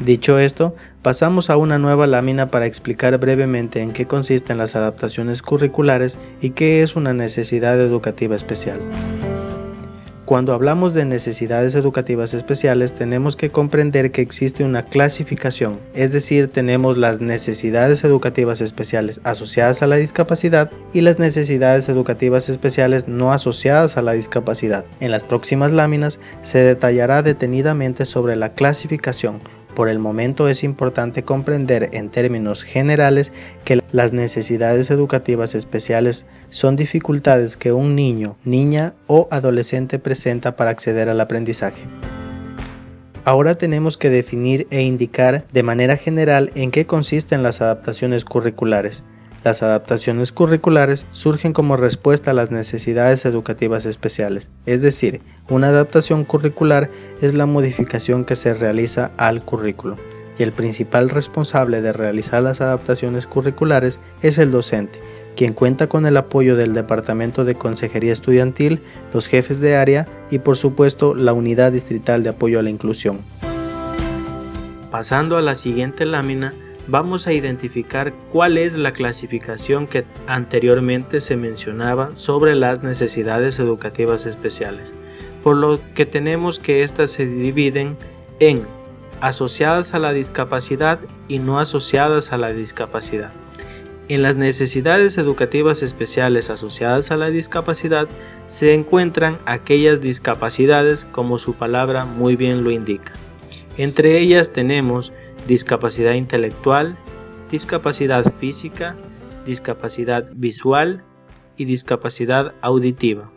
Dicho esto, pasamos a una nueva lámina para explicar brevemente en qué consisten las adaptaciones curriculares y qué es una necesidad educativa especial. Cuando hablamos de necesidades educativas especiales, tenemos que comprender que existe una clasificación, es decir, tenemos las necesidades educativas especiales asociadas a la discapacidad y las necesidades educativas especiales no asociadas a la discapacidad. En las próximas láminas se detallará detenidamente sobre la clasificación. Por el momento es importante comprender en términos generales que las necesidades educativas especiales son dificultades que un niño, niña o adolescente presenta para acceder al aprendizaje. Ahora tenemos que definir e indicar de manera general en qué consisten las adaptaciones curriculares. Las adaptaciones curriculares surgen como respuesta a las necesidades educativas especiales, es decir, una adaptación curricular es la modificación que se realiza al currículo, y el principal responsable de realizar las adaptaciones curriculares es el docente, quien cuenta con el apoyo del Departamento de Consejería Estudiantil, los jefes de área y por supuesto la Unidad Distrital de Apoyo a la Inclusión. Pasando a la siguiente lámina, vamos a identificar cuál es la clasificación que anteriormente se mencionaba sobre las necesidades educativas especiales, por lo que tenemos que éstas se dividen en asociadas a la discapacidad y no asociadas a la discapacidad. En las necesidades educativas especiales asociadas a la discapacidad se encuentran aquellas discapacidades como su palabra muy bien lo indica. Entre ellas tenemos discapacidad intelectual, discapacidad física, discapacidad visual y discapacidad auditiva.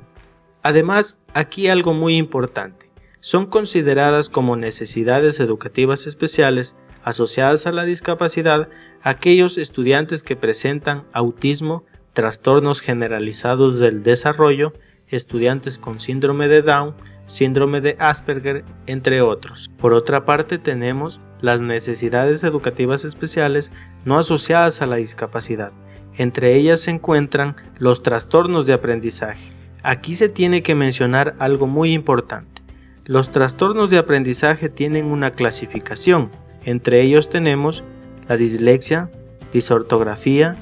Además, aquí algo muy importante, son consideradas como necesidades educativas especiales asociadas a la discapacidad aquellos estudiantes que presentan autismo, trastornos generalizados del desarrollo, estudiantes con síndrome de Down, síndrome de Asperger, entre otros. Por otra parte, tenemos las necesidades educativas especiales no asociadas a la discapacidad. Entre ellas se encuentran los trastornos de aprendizaje. Aquí se tiene que mencionar algo muy importante. Los trastornos de aprendizaje tienen una clasificación. Entre ellos tenemos la dislexia, disortografía,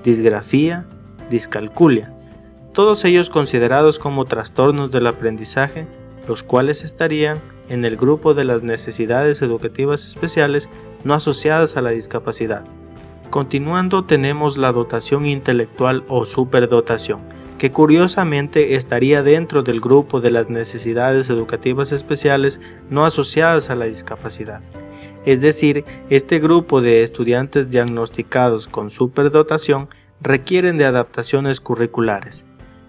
disgrafía, discalculia. Todos ellos considerados como trastornos del aprendizaje, los cuales estarían en el grupo de las necesidades educativas especiales no asociadas a la discapacidad. Continuando tenemos la dotación intelectual o superdotación, que curiosamente estaría dentro del grupo de las necesidades educativas especiales no asociadas a la discapacidad. Es decir, este grupo de estudiantes diagnosticados con superdotación requieren de adaptaciones curriculares.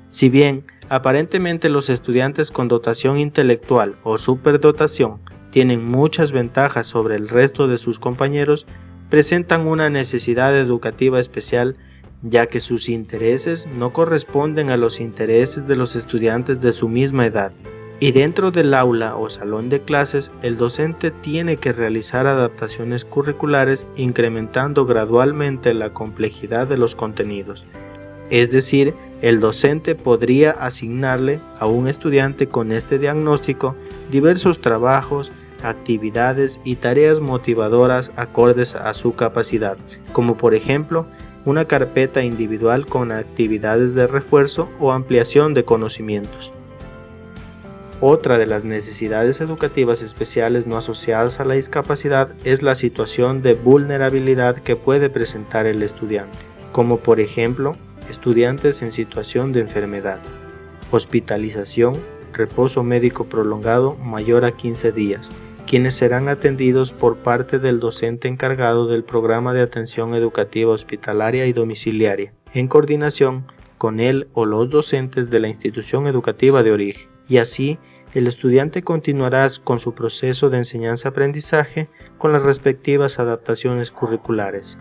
Si bien, aparentemente los estudiantes con dotación intelectual o superdotación tienen muchas ventajas sobre el resto de sus compañeros, presentan una necesidad educativa especial ya que sus intereses no corresponden a los intereses de los estudiantes de su misma edad. Y dentro del aula o salón de clases, el docente tiene que realizar adaptaciones curriculares incrementando gradualmente la complejidad de los contenidos. Es decir, el docente podría asignarle a un estudiante con este diagnóstico diversos trabajos, actividades y tareas motivadoras acordes a su capacidad, como por ejemplo, una carpeta individual con actividades de refuerzo o ampliación de conocimientos. Otra de las necesidades educativas especiales no asociadas a la discapacidad es la situación de vulnerabilidad que puede presentar el estudiante, como por ejemplo, estudiantes en situación de enfermedad, hospitalización, reposo médico prolongado mayor a 15 días, quienes serán atendidos por parte del docente encargado del programa de atención educativa hospitalaria y domiciliaria, en coordinación con él o los docentes de la institución educativa de origen. Y así, el estudiante continuará con su proceso de enseñanza-aprendizaje con las respectivas adaptaciones curriculares.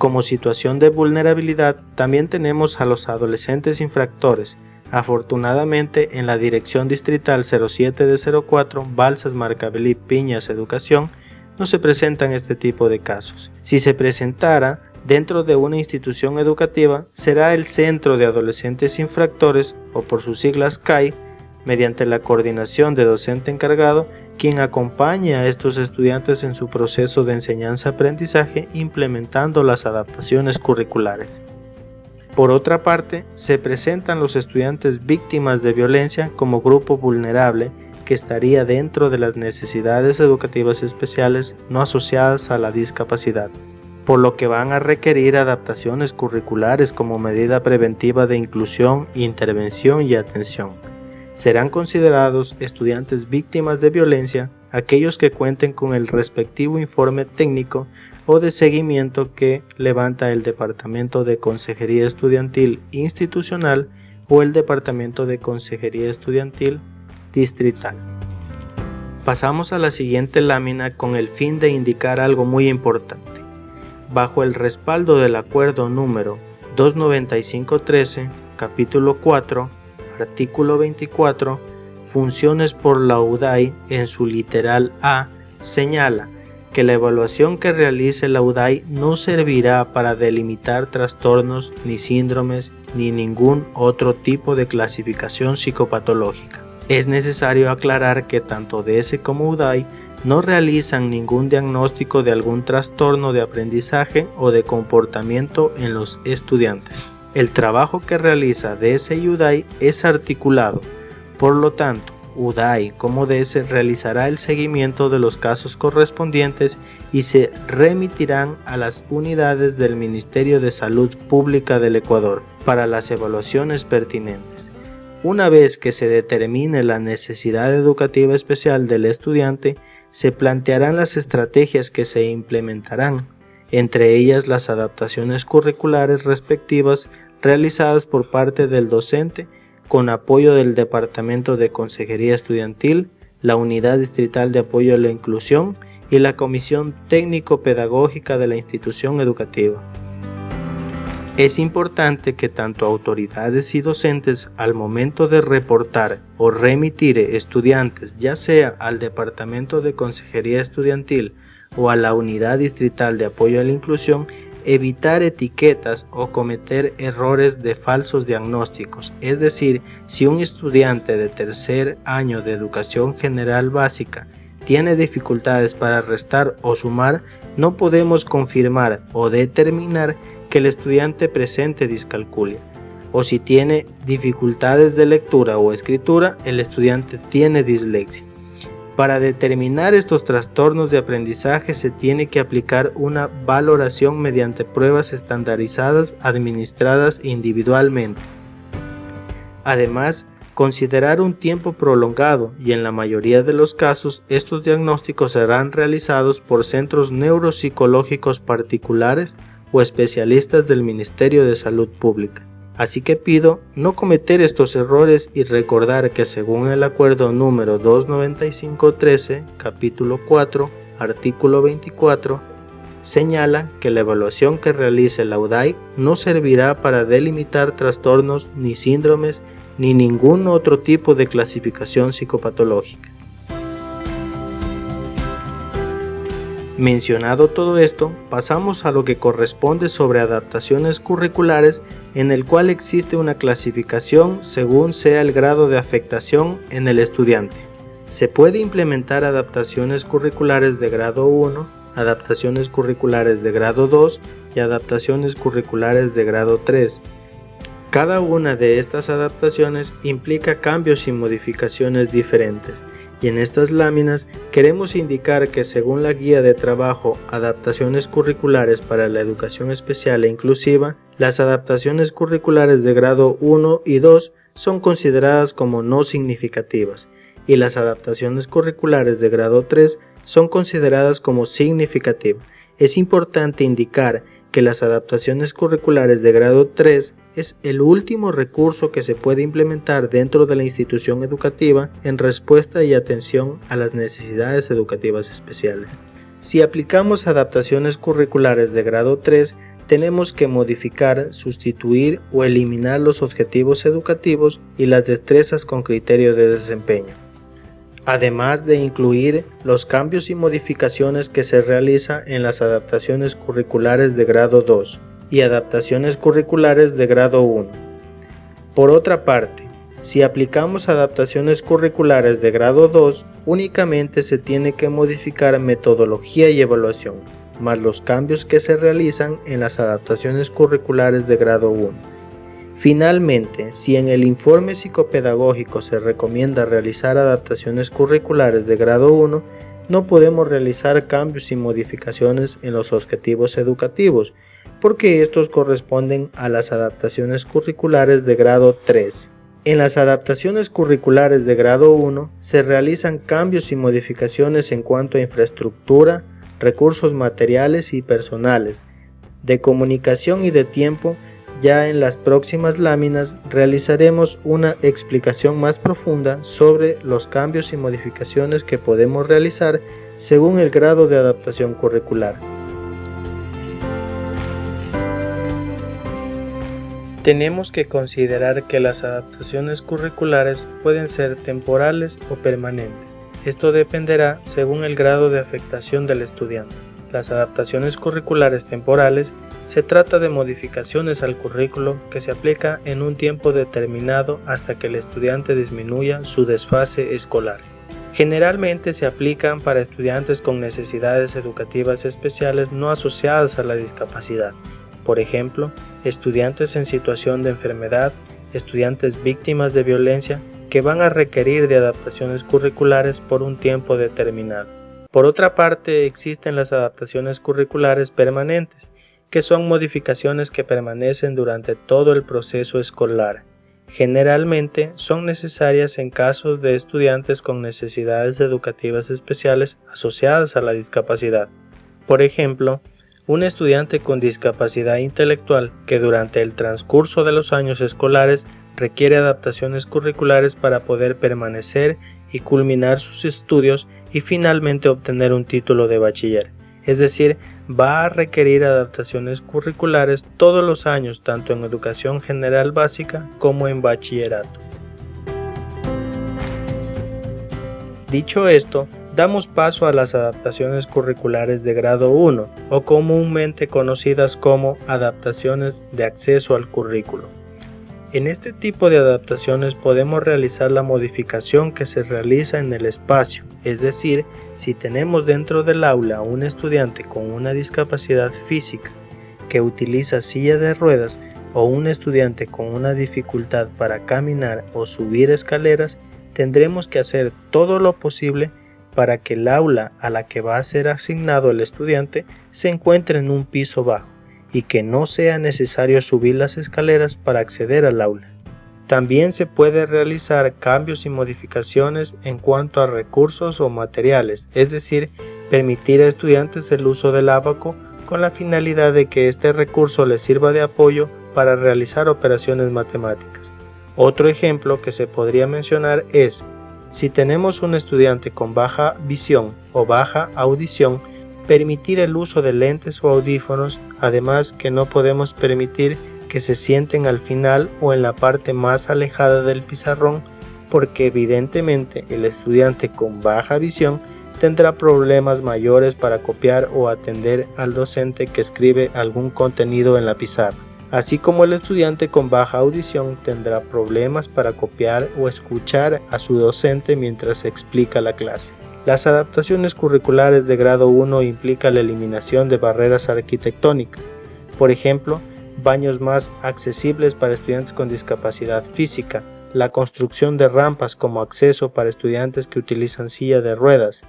Como situación de vulnerabilidad, también tenemos a los adolescentes infractores. Afortunadamente, en la Dirección Distrital 07 de 04, Balsas, Marcavelí, Piñas, Educación, no se presentan este tipo de casos. Si se presentara dentro de una institución educativa, será el Centro de Adolescentes Infractores, o por sus siglas CAI, mediante la coordinación de docente encargado, quien acompaña a estos estudiantes en su proceso de enseñanza-aprendizaje implementando las adaptaciones curriculares. Por otra parte, se presentan los estudiantes víctimas de violencia como grupo vulnerable que estaría dentro de las necesidades educativas especiales no asociadas a la discapacidad, por lo que van a requerir adaptaciones curriculares como medida preventiva de inclusión, intervención y atención. Serán considerados estudiantes víctimas de violencia aquellos que cuenten con el respectivo informe técnico o de seguimiento que levanta el Departamento de Consejería Estudiantil Institucional o el Departamento de Consejería Estudiantil Distrital. Pasamos a la siguiente lámina con el fin de indicar algo muy importante. Bajo el respaldo del acuerdo número 295-13, capítulo 4, artículo 24, funciones por la UDAI en su literal A, señala que la evaluación que realice la UDAI no servirá para delimitar trastornos, ni síndromes, ni ningún otro tipo de clasificación psicopatológica. Es necesario aclarar que tanto DS como UDAI no realizan ningún diagnóstico de algún trastorno de aprendizaje o de comportamiento en los estudiantes. El trabajo que realiza DS y UDAI es articulado, por lo tanto, UDAI como DS realizará el seguimiento de los casos correspondientes y se remitirán a las unidades del Ministerio de Salud Pública del Ecuador para las evaluaciones pertinentes. Una vez que se determine la necesidad educativa especial del estudiante, se plantearán las estrategias que se implementarán, entre ellas las adaptaciones curriculares respectivas realizadas por parte del docente con apoyo del Departamento de Consejería Estudiantil, la Unidad Distrital de Apoyo a la Inclusión y la Comisión Técnico-Pedagógica de la institución educativa. Es importante que tanto autoridades y docentes al momento de reportar o remitir estudiantes, ya sea al Departamento de Consejería Estudiantil o a la Unidad Distrital de Apoyo a la Inclusión, evitar etiquetas o cometer errores de falsos diagnósticos. Es decir, si un estudiante de tercer año de educación general básica tiene dificultades para restar o sumar, no podemos confirmar o determinar que el estudiante presente discalculia. O si tiene dificultades de lectura o escritura, el estudiante tiene dislexia. Para determinar estos trastornos de aprendizaje se tiene que aplicar una valoración mediante pruebas estandarizadas administradas individualmente. Además, considerar un tiempo prolongado y en la mayoría de los casos estos diagnósticos serán realizados por centros neuropsicológicos particulares o especialistas del Ministerio de Salud Pública. Así que pido no cometer estos errores y recordar que según el acuerdo número 295-13, capítulo 4, artículo 24, señala que la evaluación que realice la UDAI no servirá para delimitar trastornos ni síndromes ni ningún otro tipo de clasificación psicopatológica. Mencionado todo esto, pasamos a lo que corresponde sobre adaptaciones curriculares, en el cual existe una clasificación según sea el grado de afectación en el estudiante. Se puede implementar adaptaciones curriculares de grado 1, adaptaciones curriculares de grado 2 y adaptaciones curriculares de grado 3. Cada una de estas adaptaciones implica cambios y modificaciones diferentes, y en estas láminas queremos indicar que según la guía de trabajo Adaptaciones curriculares para la educación especial e inclusiva, las adaptaciones curriculares de grado 1 y 2 son consideradas como no significativas, y las adaptaciones curriculares de grado 3 son consideradas como significativas. Es importante indicar que las adaptaciones curriculares de grado 3 es el último recurso que se puede implementar dentro de la institución educativa en respuesta y atención a las necesidades educativas especiales. Si aplicamos adaptaciones curriculares de grado 3, tenemos que modificar, sustituir o eliminar los objetivos educativos y las destrezas con criterio de desempeño, además de incluir los cambios y modificaciones que se realiza en las adaptaciones curriculares de grado 2 y adaptaciones curriculares de grado 1. Por otra parte, Si aplicamos adaptaciones curriculares de grado 2, únicamente se tiene que modificar metodología y evaluación, más los cambios que se realizan en las adaptaciones curriculares de grado 1. Finalmente, si en el informe psicopedagógico se recomienda realizar adaptaciones curriculares de grado 1, no podemos realizar cambios y modificaciones en los objetivos educativos, porque estos corresponden a las adaptaciones curriculares de grado 3. En las adaptaciones curriculares de grado 1 se realizan cambios y modificaciones en cuanto a infraestructura, recursos materiales y personales, de comunicación y de tiempo. Ya en las próximas láminas realizaremos una explicación más profunda sobre los cambios y modificaciones que podemos realizar según el grado de adaptación curricular. Tenemos que considerar que las adaptaciones curriculares pueden ser temporales o permanentes. Esto dependerá según el grado de afectación del estudiante. Las adaptaciones curriculares temporales se trata de modificaciones al currículo que se aplica en un tiempo determinado hasta que el estudiante disminuya su desfase escolar. Generalmente se aplican para estudiantes con necesidades educativas especiales no asociadas a la discapacidad. Por ejemplo, estudiantes en situación de enfermedad, estudiantes víctimas de violencia que van a requerir de adaptaciones curriculares por un tiempo determinado. Por otra parte, existen las adaptaciones curriculares permanentes, que son modificaciones que permanecen durante todo el proceso escolar. Generalmente son necesarias en casos de estudiantes con necesidades educativas especiales asociadas a la discapacidad. Por ejemplo, un estudiante con discapacidad intelectual que durante el transcurso de los años escolares requiere adaptaciones curriculares para poder permanecer y culminar sus estudios y finalmente obtener un título de bachiller. Es decir, va a requerir adaptaciones curriculares todos los años, tanto en educación general básica como en bachillerato. Dicho esto, damos paso a las adaptaciones curriculares de grado 1, o comúnmente conocidas como adaptaciones de acceso al currículo. En este tipo de adaptaciones podemos realizar la modificación que se realiza en el espacio, es decir, si tenemos dentro del aula a un estudiante con una discapacidad física que utiliza silla de ruedas o un estudiante con una dificultad para caminar o subir escaleras, tendremos que hacer todo lo posible para que el aula a la que va a ser asignado el estudiante se encuentre en un piso bajo y que no sea necesario subir las escaleras para acceder al aula. También se puede realizar cambios y modificaciones en cuanto a recursos o materiales, es decir, permitir a estudiantes el uso del ábaco con la finalidad de que este recurso les sirva de apoyo para realizar operaciones matemáticas. Otro ejemplo que se podría mencionar es, si tenemos un estudiante con baja visión o baja audición, permitir el uso de lentes o audífonos, además que no podemos permitir que se sienten al final o en la parte más alejada del pizarrón, porque evidentemente el estudiante con baja visión tendrá problemas mayores para copiar o atender al docente que escribe algún contenido en la pizarra, así como el estudiante con baja audición tendrá problemas para copiar o escuchar a su docente mientras explica la clase. Las adaptaciones curriculares de grado 1 implican la eliminación de barreras arquitectónicas, por ejemplo, baños más accesibles para estudiantes con discapacidad física, la construcción de rampas como acceso para estudiantes que utilizan silla de ruedas.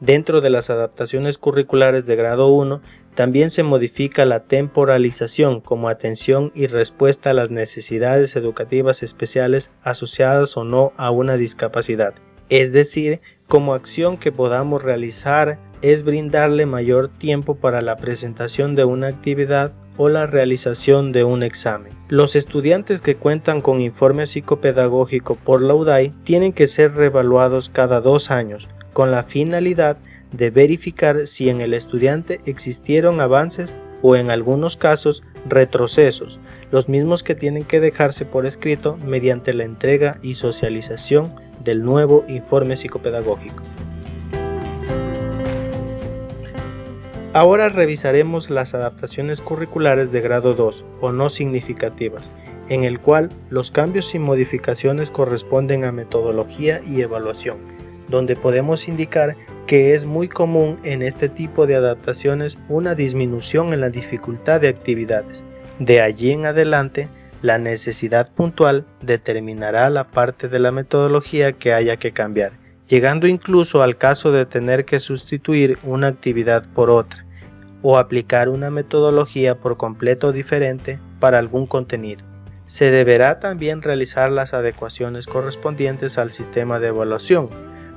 Dentro de las adaptaciones curriculares de grado 1, también se modifica la temporalización como atención y respuesta a las necesidades educativas especiales asociadas o no a una discapacidad. Es decir, como acción que podamos realizar es brindarle mayor tiempo para la presentación de una actividad o la realización de un examen. Los estudiantes que cuentan con informe psicopedagógico por la UDAI tienen que ser reevaluados cada 2 años, con la finalidad de verificar si en el estudiante existieron avances o en algunos casos retrocesos, los mismos que tienen que dejarse por escrito mediante la entrega y socialización del nuevo informe psicopedagógico. Ahora revisaremos las adaptaciones curriculares de grado 2 o no significativas. en el cual los cambios y modificaciones corresponden a metodología y evaluación, donde podemos indicar que es muy común en este tipo de adaptaciones una disminución en la dificultad de actividades. De allí en adelante, la necesidad puntual determinará la parte de la metodología que haya que cambiar, llegando incluso al caso de tener que sustituir una actividad por otra, o aplicar una metodología por completo diferente para algún contenido. Se deberá también realizar las adecuaciones correspondientes al sistema de evaluación,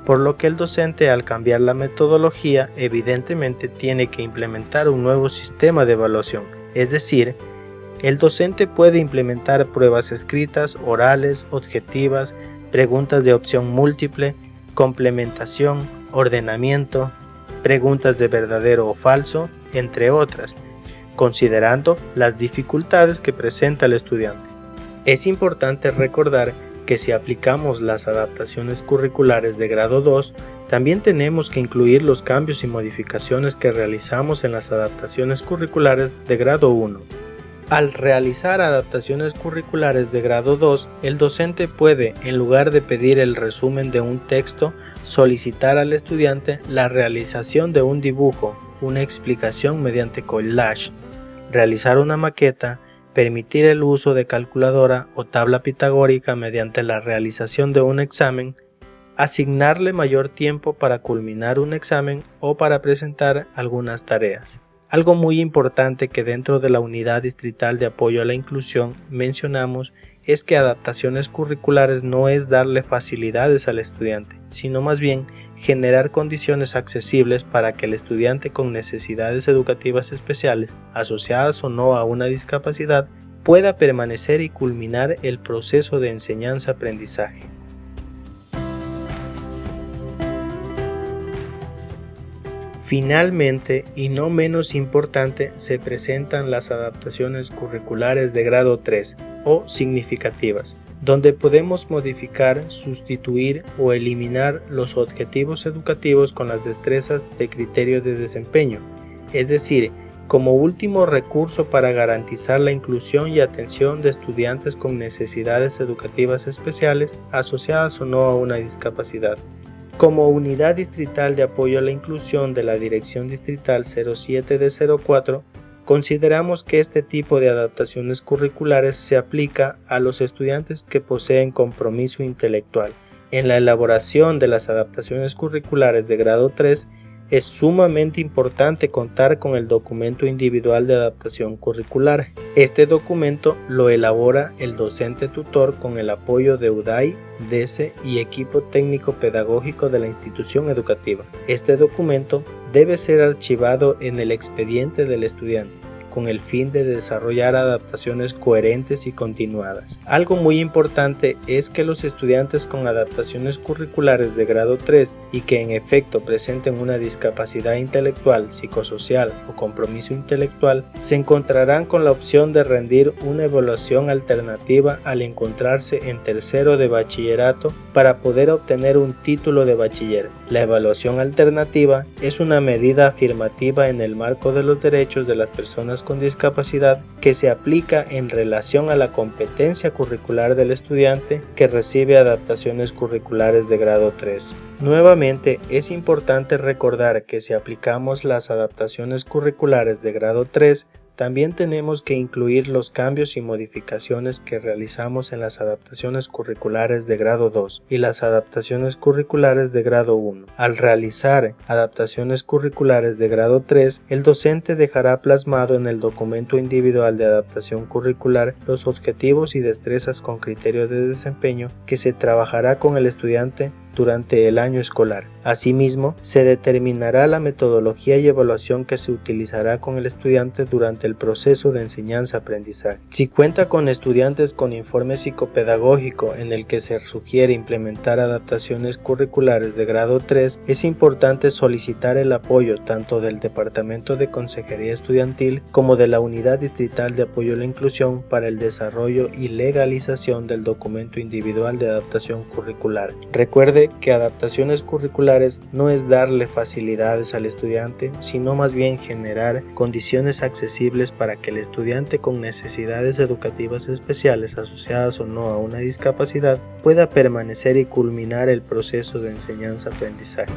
por lo que el docente, al cambiar la metodología, evidentemente tiene que implementar un nuevo sistema de evaluación, es decir, el docente puede implementar pruebas escritas, orales, objetivas, preguntas de opción múltiple, complementación, ordenamiento, preguntas de verdadero o falso, entre otras, considerando las dificultades que presenta el estudiante. Es importante recordar que si aplicamos las adaptaciones curriculares de grado 2, también tenemos que incluir los cambios y modificaciones que realizamos en las adaptaciones curriculares de grado 1. Al realizar adaptaciones curriculares de grado 2, el docente puede, en lugar de pedir el resumen de un texto, solicitar al estudiante la realización de un dibujo, una explicación mediante collage, realizar una maqueta, permitir el uso de calculadora o tabla pitagórica mediante la realización de un examen, asignarle mayor tiempo para culminar un examen o para presentar algunas tareas. Algo muy importante que dentro de la Unidad Distrital de Apoyo a la Inclusión mencionamos es que adaptaciones curriculares no es darle facilidades al estudiante, sino más bien generar condiciones accesibles para que el estudiante con necesidades educativas especiales, asociadas o no a una discapacidad, pueda permanecer y culminar el proceso de enseñanza-aprendizaje. Finalmente, y no menos importante, se presentan las adaptaciones curriculares de grado 3 o significativas, donde podemos modificar, sustituir o eliminar los objetivos educativos con las destrezas de criterio de desempeño, es decir, como último recurso para garantizar la inclusión y atención de estudiantes con necesidades educativas especiales asociadas o no a una discapacidad. Como Unidad Distrital de Apoyo a la Inclusión de la Dirección Distrital 07 de 04, consideramos que este tipo de adaptaciones curriculares se aplica a los estudiantes que poseen compromiso intelectual. En la elaboración de las adaptaciones curriculares de grado 3, es sumamente importante contar con el documento individual de adaptación curricular. Este documento lo elabora el docente tutor con el apoyo de UDAI, DESE y equipo técnico pedagógico de la institución educativa. Este documento debe ser archivado en el expediente del estudiante, con el fin de desarrollar adaptaciones coherentes y continuadas. Algo muy importante es que los estudiantes con adaptaciones curriculares de grado 3 y que en efecto presenten una discapacidad intelectual, psicosocial o compromiso intelectual se encontrarán con la opción de rendir una evaluación alternativa al encontrarse en tercero de bachillerato para poder obtener un título de bachiller. La evaluación alternativa es una medida afirmativa en el marco de los derechos de las personas con discapacidad que se aplica en relación a la competencia curricular del estudiante que recibe adaptaciones curriculares de grado 3. Nuevamente, es importante recordar que si aplicamos las adaptaciones curriculares de grado 3, también tenemos que incluir los cambios y modificaciones que realizamos en las adaptaciones curriculares de grado 2 y las adaptaciones curriculares de grado 1. Al realizar adaptaciones curriculares de grado 3, el docente dejará plasmado en el documento individual de adaptación curricular los objetivos y destrezas con criterio de desempeño que se trabajará con el estudiante durante el año escolar. Asimismo, se determinará la metodología y evaluación que se utilizará con el estudiante durante el proceso de enseñanza-aprendizaje. Si cuenta con estudiantes con informe psicopedagógico en el que se sugiere implementar adaptaciones curriculares de grado 3, es importante solicitar el apoyo tanto del Departamento de Consejería Estudiantil como de la Unidad Distrital de Apoyo a la Inclusión para el desarrollo y legalización del documento individual de adaptación curricular. Recuerde concluye que adaptaciones curriculares no es darle facilidades al estudiante, sino más bien generar condiciones accesibles para que el estudiante con necesidades educativas especiales asociadas o no a una discapacidad pueda permanecer y culminar el proceso de enseñanza-aprendizaje.